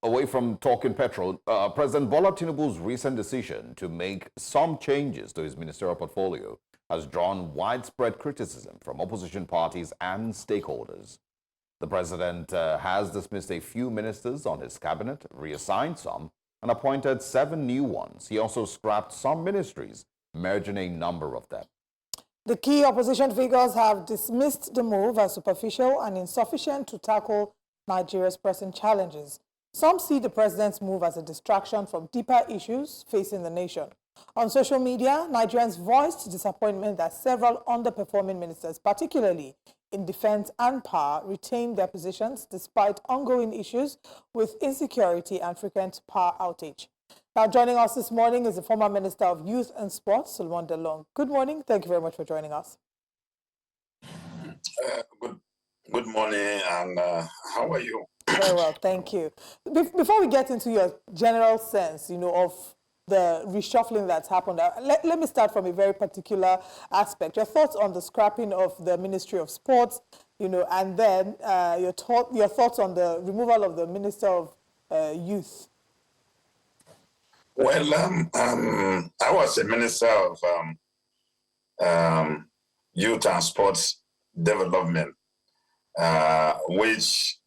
away from talking petrol, President Bola Tinubu's recent decision to make some changes to his ministerial portfolio has drawn widespread criticism from opposition parties and stakeholders. The president has dismissed a few ministers on his cabinet, reassigned some, and appointed 7 new ones. He also scrapped some ministries, merging a number of them. The key opposition figures have dismissed the move as superficial and insufficient to tackle Nigeria's pressing challenges. Some see the president's move as a distraction from deeper issues facing the nation. On social media, Nigerians voiced disappointment that several underperforming ministers, particularly in defense and power, retained their positions despite ongoing issues with insecurity and frequent power outage. Now, joining us this morning is the former Minister of Youth and Sports, Dalung. Good morning. Thank you very much for joining us. Good morning, and how are you? Very well, thank you. Before we get into your general sense, of the reshuffling that's happened, let me start from a very particular aspect. Your thoughts on the scrapping of the Ministry of Sports, and then your thoughts on the removal of the Minister of Youth. Well, I was a Minister of Youth and Sports Development, which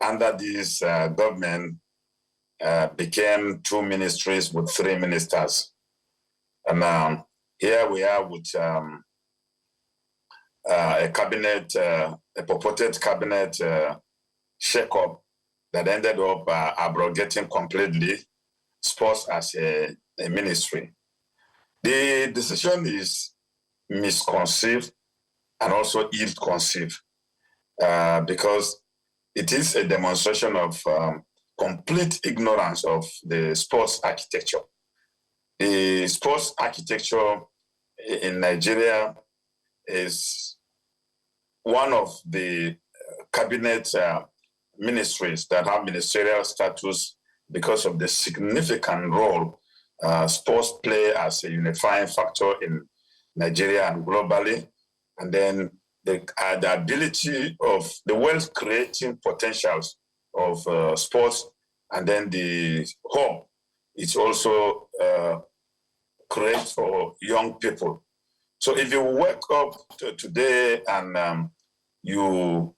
under this government became 2 ministries with 3 ministers. And here we are with a cabinet, a purported cabinet shake-up that ended up abrogating completely sports as a ministry. The decision is misconceived and also ill-conceived because it is a demonstration of complete ignorance of the sports architecture. The sports architecture in Nigeria is one of the cabinet ministries that have ministerial status because of the significant role sports play as a unifying factor in Nigeria and globally, and then the ability of the wealth-creating potentials of sports, and then the home it's also create for young people. So if you wake up today and you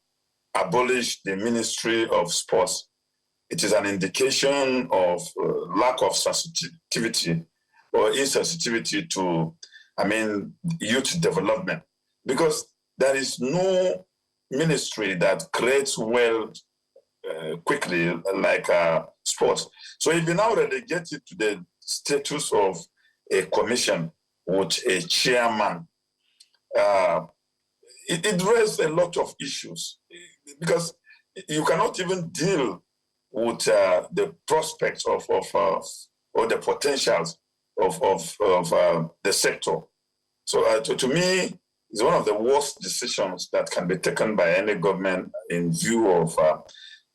abolish the Ministry of Sports, it is an indication of lack of sensitivity or insensitivity to, youth development, because there is no ministry that creates wealth quickly like sports. So if you now relegate it to the status of a commission with a chairman, it raises a lot of issues because you cannot even deal with the prospects of or the potentials of the sector. So to me, it's one of the worst decisions that can be taken by any government in view of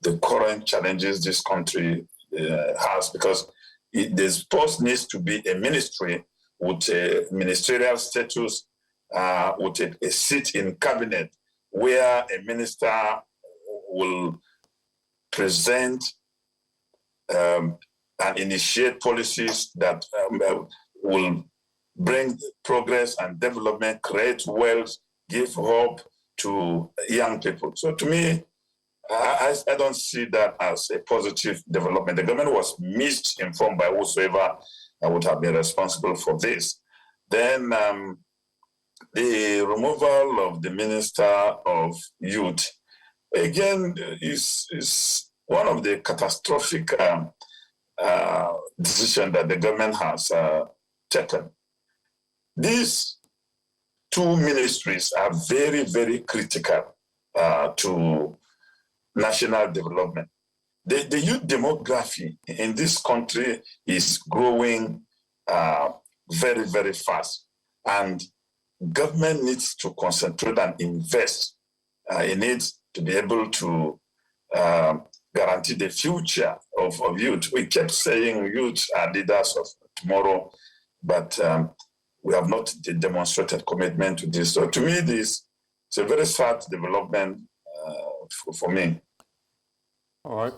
the current challenges this country has, because the sports needs to be a ministry with a ministerial status, with a seat in cabinet where a minister will present and initiate policies that will bring progress and development, create wealth, give hope to young people. So to me, I don't see that as a positive development. The government was misinformed by whosoever would have been responsible for this. Then the removal of the Minister of Youth, again, is one of the catastrophic decisions that the government has taken. These 2 ministries are very, very critical to national development. The youth demography in this country is growing very, very fast, and government needs to concentrate and invest in it to be able to guarantee the future of youth. We kept saying youth are leaders of tomorrow, but we have not demonstrated commitment to this. So to me, this is a very sad development for me. All right.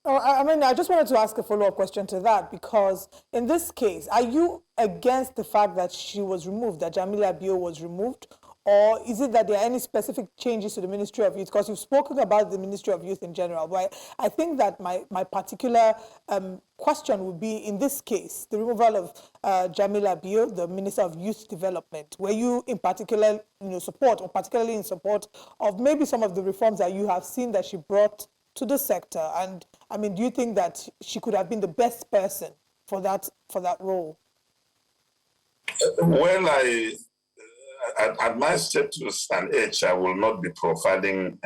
Oh, I mean, I just wanted to ask a follow-up question to that, because in this case, are you against the fact that she was removed, that Jamila Bio was removed, or is it that there are any specific changes to the Ministry of Youth? Because you've spoken about the Ministry of Youth in general, but I think that my particular question would be, in this case, the removal of Jamila Bio, the Minister of Youth Development. Were you in particular, support, or particularly in support of maybe some of the reforms that you have seen that she brought to the sector? And I mean, do you think that she could have been the best person for that role? Well, at my status and age, I will not be profiling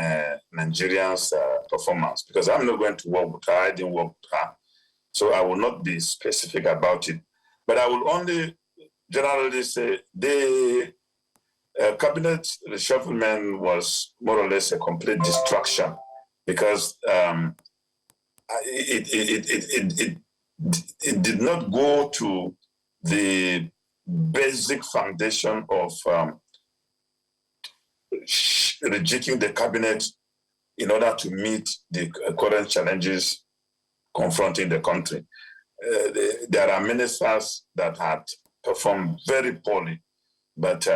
Nigerians' performance, because I'm not going to work with her. I didn't work with her. So I will not be specific about it. But I will only generally say the cabinet reshufflement was more or less a complete distraction, because it did not go to the basic foundation of rejigging the cabinet in order to meet the current challenges confronting the country. There are ministers that had performed very poorly, but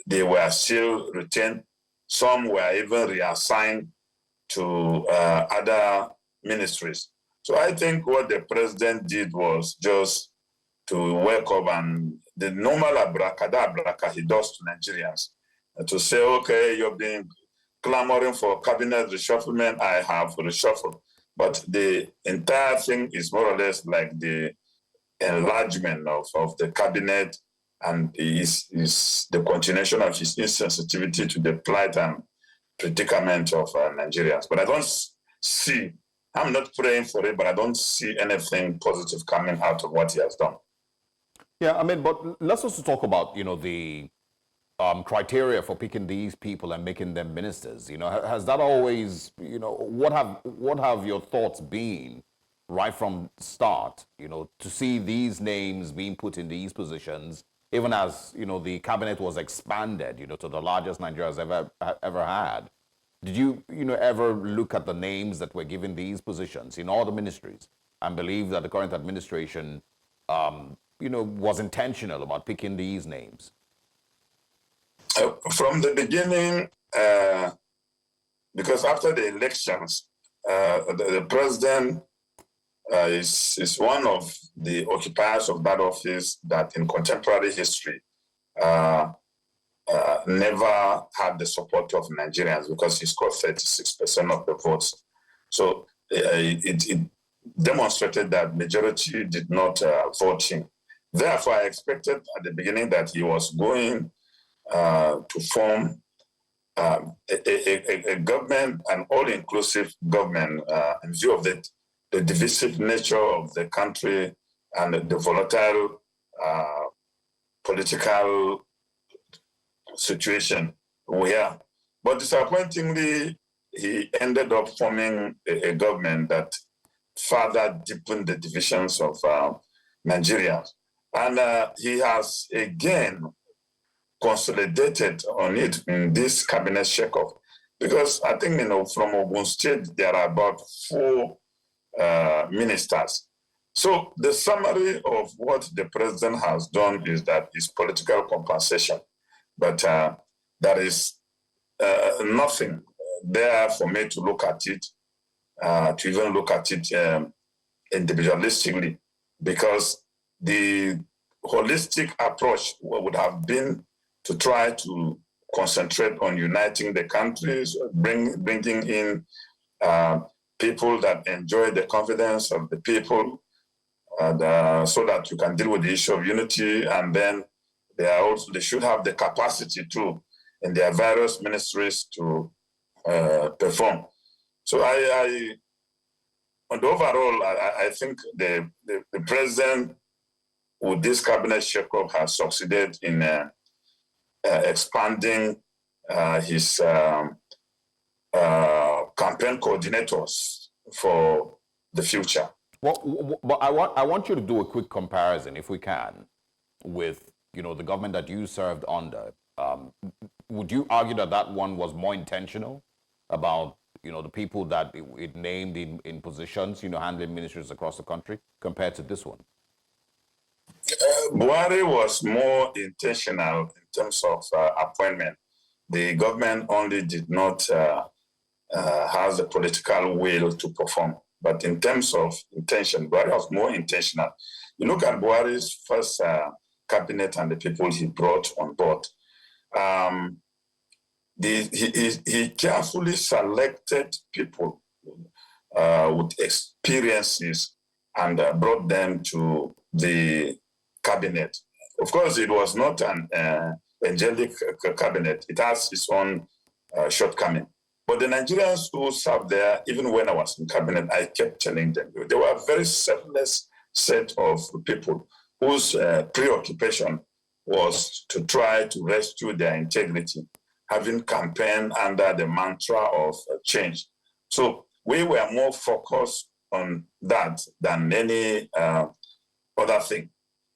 they were still retained. Some were even reassigned to other ministries. So I think what the president did was just to wake up and the normal abracadabra he does to Nigerians, to say, okay, you've been clamoring for cabinet reshufflement, I have reshuffled. But the entire thing is more or less like the enlargement of the cabinet, and is the continuation of his insensitivity to the plight and predicament of Nigerians. But I don't see, I'm not praying for it, but I don't see anything positive coming out of what he has done. Yeah, I mean, but let's also talk about, the criteria for picking these people and making them ministers. Has that always, what have your thoughts been right from start, to see these names being put in these positions, even as, the cabinet was expanded, to the largest Nigeria's ever had? Did you, ever look at the names that were given these positions in all the ministries and believe that the current administration, was intentional about picking these names? From the beginning, because after the elections, the president is one of the occupiers of that office that in contemporary history never had the support of Nigerians, because he scored 36% of the votes. So it demonstrated that majority did not vote him. Therefore, I expected at the beginning that he was going to form a government, an all-inclusive government, in view of the divisive nature of the country and the volatile political situation we are. But disappointingly, he ended up forming a government that further deepened the divisions of Nigerians. And he has again consolidated on it in this cabinet shakeup, because I think, from Ogun State, there are about 4 ministers. So the summary of what the president has done is that it's political compensation, but there is nothing there for me to look at it, to even look at it individualistically, because the holistic approach would have been to try to concentrate on uniting the countries, bringing in people that enjoy the confidence of the people, and, so that you can deal with the issue of unity. And then they should have the capacity to, in their various ministries, to perform. So on the overall, I think the president, with this cabinet shakeup, has succeeded in expanding his campaign coordinators for the future. Well, but I want you to do a quick comparison, if we can, with the government that you served under. Would you argue that one was more intentional about the people that it named in positions, handling ministries across the country, compared to this one? Buhari was more intentional in terms of appointment. The government only did not have the political will to perform. But in terms of intention, Buhari was more intentional. You look at Buhari's first cabinet and the people he brought on board. He carefully selected people with experiences and brought them to the cabinet. Of course, it was not an angelic cabinet. It has its own shortcoming. But the Nigerians who served there, even when I was in cabinet, I kept telling them, they were a very selfless set of people whose preoccupation was to try to rescue their integrity, having campaigned under the mantra of change. So we were more focused on that than any other thing.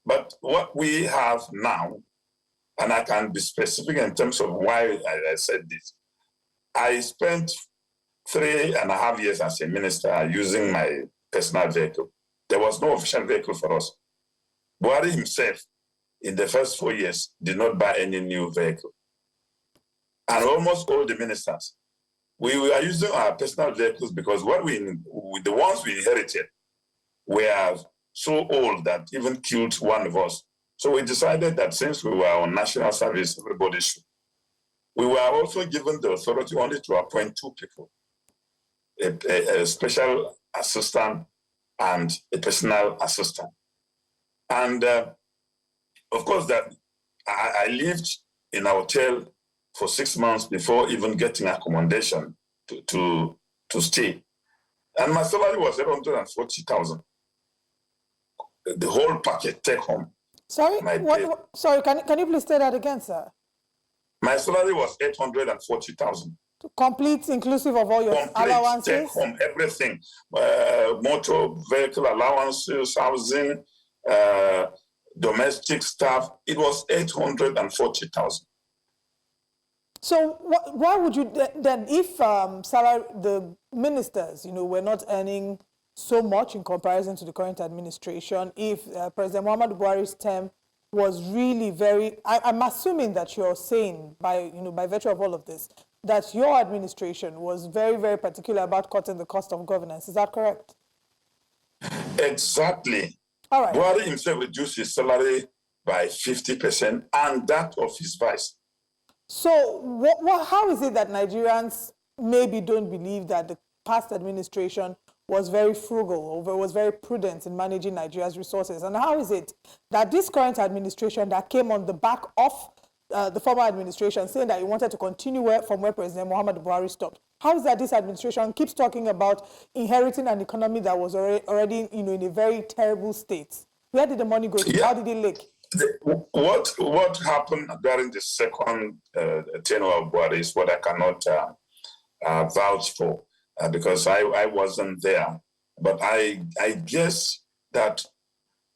But what we have now, and I can be specific in terms of why I said this, I spent 3.5 years as a minister using my personal vehicle. There was no official vehicle for us. Buhari himself, in the first 4 years, did not buy any new vehicle. And almost all the ministers, we were using our personal vehicles because the ones we inherited were so old that even killed one of us. So we decided that since we were on national service, everybody should. We were also given the authority only to appoint 2 people, a special assistant and a personal assistant. And of course, that I lived in a hotel for 6 months before even getting accommodation to stay. And my salary was 840,000. The whole package, take home. Sorry, sorry, can you please say that again, sir? My salary was 840,000. Complete, inclusive of all your allowances? Take home, everything. Motor vehicle allowances, housing, domestic staff. It was 840,000. So why would you then, if the ministers, were not earning so much in comparison to the current administration, if President Muhammadu Buhari's term was really very, I'm assuming that you're saying by virtue of all of this, that your administration was very, very particular about cutting the cost of governance. Is that correct? Exactly. All right. Buhari himself reduced his salary by 50% and that of his vice. So how is it that Nigerians maybe don't believe that the past administration was very frugal or was very prudent in managing Nigeria's resources? And how is it that this current administration that came on the back of the former administration saying that it wanted to continue from where President Muhammadu Buhari stopped, how is that this administration keeps talking about inheriting an economy that was already in a very terrible state? Where did the money go to? Yeah. How did it leak? What happened during the second tenure of Buhari is what I cannot vouch for. Because I wasn't there. But I guess that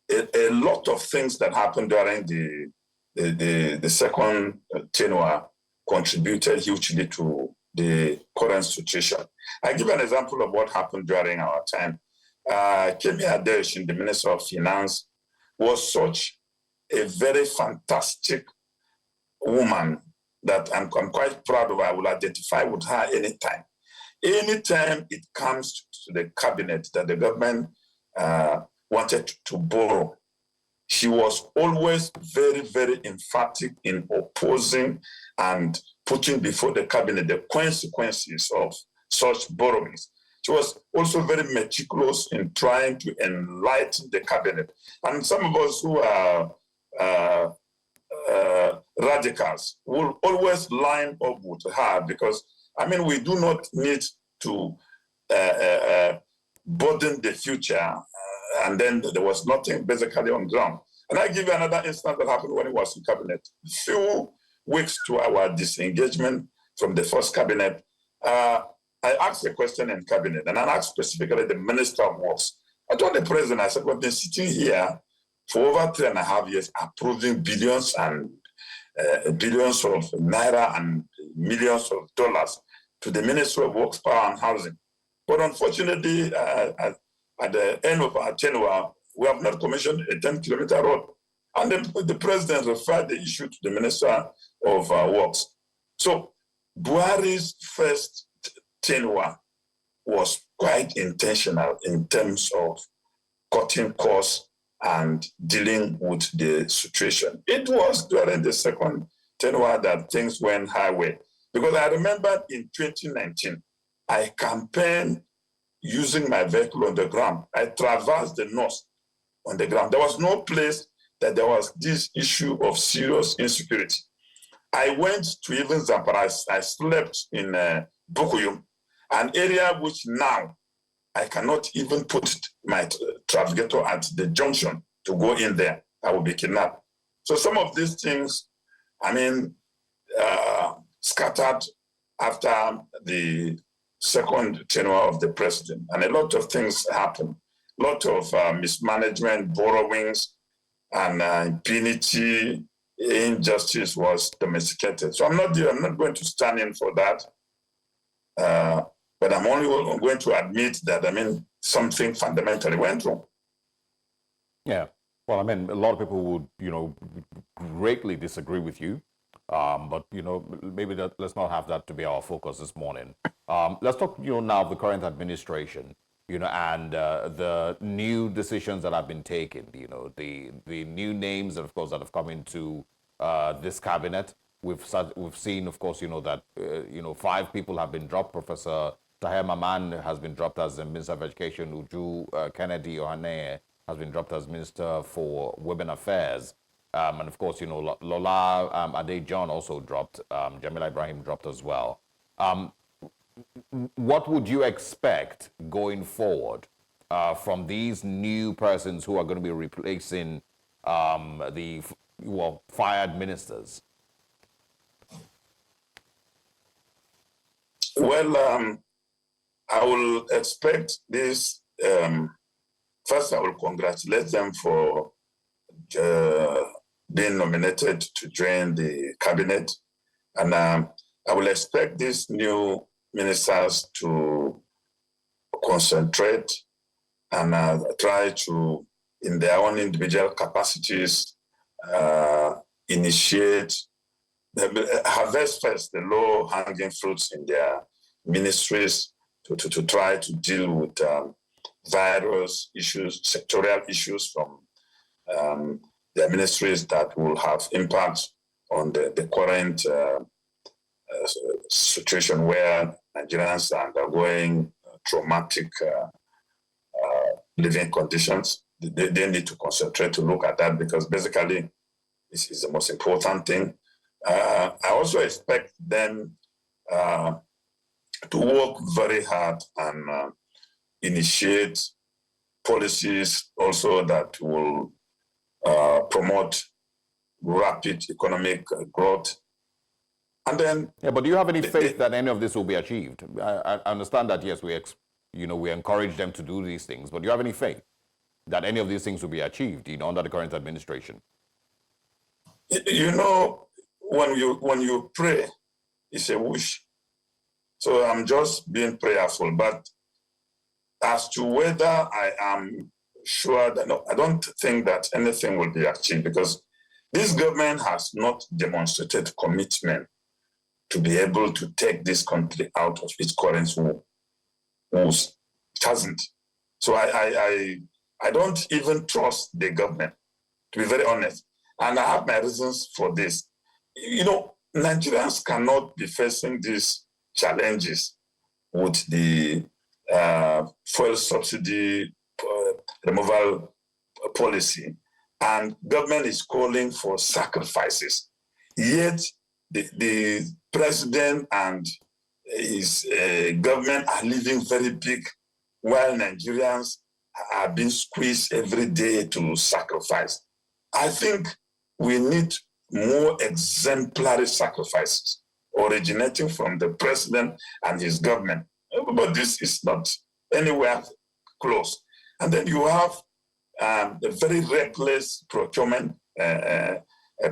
a lot of things that happened during the second tenure contributed hugely to the current situation. I give an example of what happened during our time. Kemi Adesh, the Minister of Finance, was such a very fantastic woman that I'm quite proud of. I will identify with her anytime. Anytime it comes to the cabinet that the government wanted to borrow, she was always very, very emphatic in opposing and putting before the cabinet the consequences of such borrowings. She was also very meticulous in trying to enlighten the cabinet. And some of us who are radicals will always line up with her because we do not need to burden the future, and then there was nothing basically on ground. And I give you another instance that happened when he was in cabinet. A few weeks to our disengagement from the first cabinet, I asked a question in cabinet, and I asked specifically the Minister of Works. I told the president, I said, we've been sitting here for over 3.5 years approving billions and billions of naira and millions of dollars to the Ministry of Works, Power and Housing. But unfortunately, at the end of our tenure, we have not commissioned a 10-kilometer road. And the president referred the issue to the Minister of Works. So Buhari's first tenure was quite intentional in terms of cutting costs and dealing with the situation. It was during the second tenure that things went highway. Because I remember in 2019, I campaigned using my vehicle on the ground. I traversed the north on the ground. There was no place that there was this issue of serious insecurity. I went to even Zamfara. I slept in Bukuyum, an area which now I cannot even put my trafficator at the junction to go in there. I will be kidnapped. So some of these things, I mean, scattered after the second tenure of the president. And a lot of things happened. A lot of mismanagement, borrowings, and impunity, injustice was domesticated. So I'm not going to stand in for that. But I'm only going to admit that, I mean, something fundamentally went wrong. Yeah. Well, I mean, a lot of people would, you know, greatly disagree with you. But, you know, maybe let's not have that to be our focus this morning. Let's talk, you know, now of the current administration, you know, and the new decisions that have been taken, you know, the new names, of course, that have come into this cabinet. We've seen, of course, you know, that, you know, 5 people have been dropped. Professor Tahir Maman has been dropped as the Minister of Education. Uju Kennedy Ohane has been dropped as Minister for Women Affairs. And of course, you know, Lola Adejon also dropped. Jamila Ibrahim dropped as well. What would you expect going forward from these new persons who are going to be replacing the fired ministers? Well, I will expect this. First, I will congratulate them for being nominated to join the cabinet. And I will expect these new ministers to concentrate and try to, in their own individual capacities, initiate, harvest first the low-hanging fruits in their ministries to try to deal with various issues, sectorial issues from their ministries that will have impact on the current situation where Nigerians are undergoing traumatic living conditions. They need to concentrate to look at that, because basically this is the most important thing. I also expect them to work very hard and initiate policies also that will promote rapid economic growth. And then, yeah, but do you have any faith that any of this will be achieved? I understand that, yes, we encourage them to do these things, but do you have any faith that any of these things will be achieved, you know, under the current administration? You know, when you pray, it's a wish. So I'm just being prayerful. But as to whether I am sure that, no, I don't think that anything will be achieved, because this government has not demonstrated commitment to be able to take this country out of its current woes. It hasn't. So I don't even trust the government, to be very honest. And I have my reasons for this. You know, Nigerians cannot be facing these challenges with the fuel subsidy removal policy, and government is calling for sacrifices. Yet the president and his government are living very big, while Nigerians are being squeezed every day to sacrifice. I think we need more exemplary sacrifices originating from the president and his government. But this is not anywhere close. And then you have very reckless procurement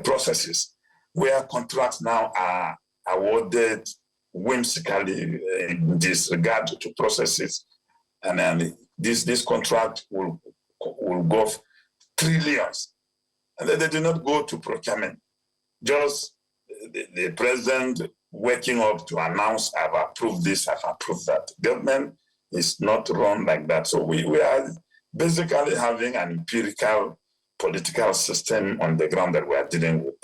processes where contracts now are awarded whimsically in disregard to processes. And then this contract will go trillions. And then they do not go to procurement. Just the president waking up to announce, I've approved this, I've approved that. Government is not run like that. So we are basically having an empirical political system on the ground that we are dealing with.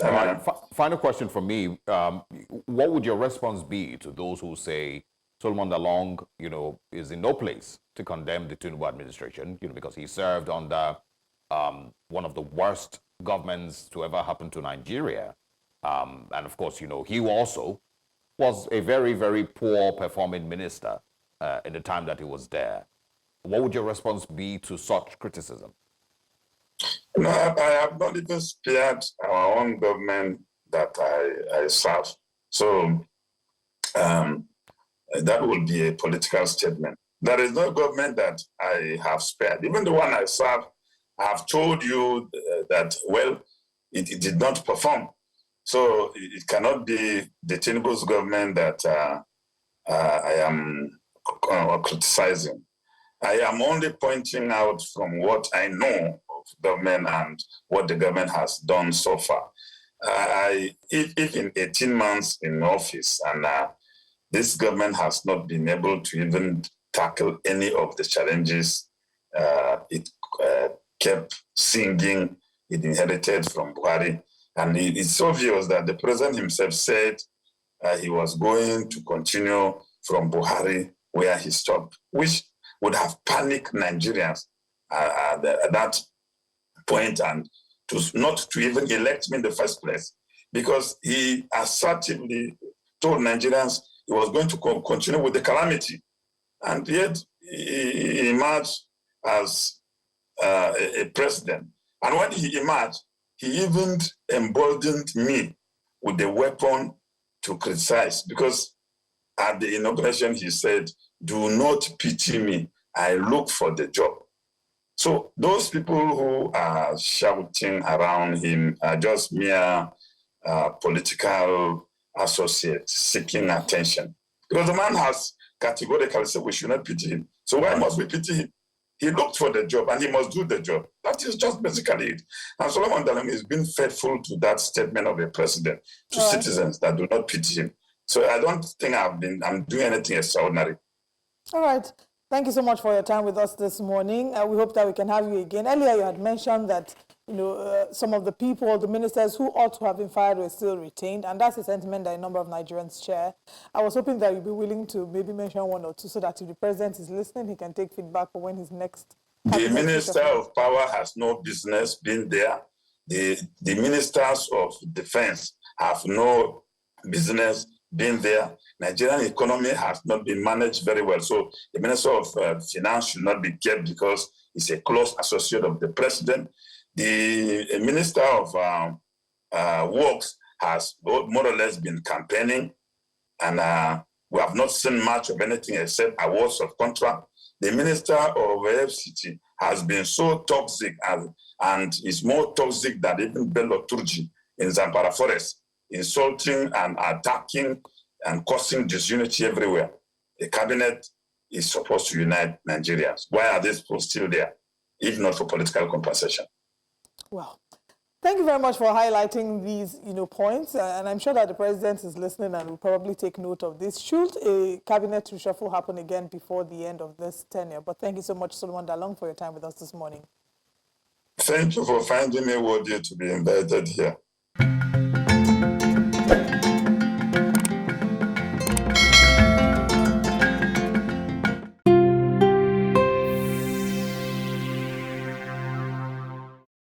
Final question from me. What would your response be to those who say Solomon Dalung, is in no place to condemn the Tinubu administration, because he served under one of the worst governments to ever happen to Nigeria. And of course, he also was a very, very poor performing minister in the time that he was there. What would your response be to such criticism? No, I have not even spared our own government that I serve. So that would be a political statement. There is no government that I have spared. Even the one I serve, I have told you that, well, it did not perform. So it cannot be the Tinubu's government that I am criticizing. I am only pointing out from what I know of government and what the government has done so far. If in 18 months in office and this government has not been able to even tackle any of the challenges it kept singing, it inherited from Buhari. And it's obvious that the president himself said he was going to continue from Buhari where he stopped, which would have panicked Nigerians at that point and not to even elect me in the first place, because he assertively told Nigerians he was going to continue with the calamity. And yet he emerged as a president. And when he emerged, he even emboldened me with the weapon to criticize, because at the inauguration he said, "Do not pity me, I look for the job." So those people who are shouting around him are just mere political associates seeking attention. Because the man has categorically said we should not pity him. So why must we pity him? He looked for the job and he must do the job. That is just basically it. And Solomon Dalung has been faithful to that statement of a president to citizens that do not pity him. So I don't think I'm doing anything extraordinary. All right. Thank you so much for your time with us this morning. We hope that we can have you again. Earlier, you had mentioned that some of the people, the ministers who ought to have been fired were still retained, and that's a sentiment that a number of Nigerians share. I was hoping that you'd be willing to maybe mention one or two so that if the president is listening, he can take feedback for when his next... The Minister of Power has no business being there. The Ministers of Defense have no business being there. Nigerian economy has not been managed very well. So the Minister of Finance should not be kept because he's a close associate of the president. The Minister of Works has more or less been campaigning, and we have not seen much of anything except awards of contract. The Minister of FCT has been so toxic and is more toxic than even Bello Turji in Zamfara Forest, insulting and attacking and causing disunity everywhere. The cabinet is supposed to unite Nigerians. Why are these people still there, if not for political compensation? Well, thank you very much for highlighting these points. And I'm sure that the president is listening and will probably take note of this. Should a cabinet reshuffle happen again before the end of this tenure? But thank you so much, Solomon Dalung, for your time with us this morning. Thank you for finding me worthy to be invited here.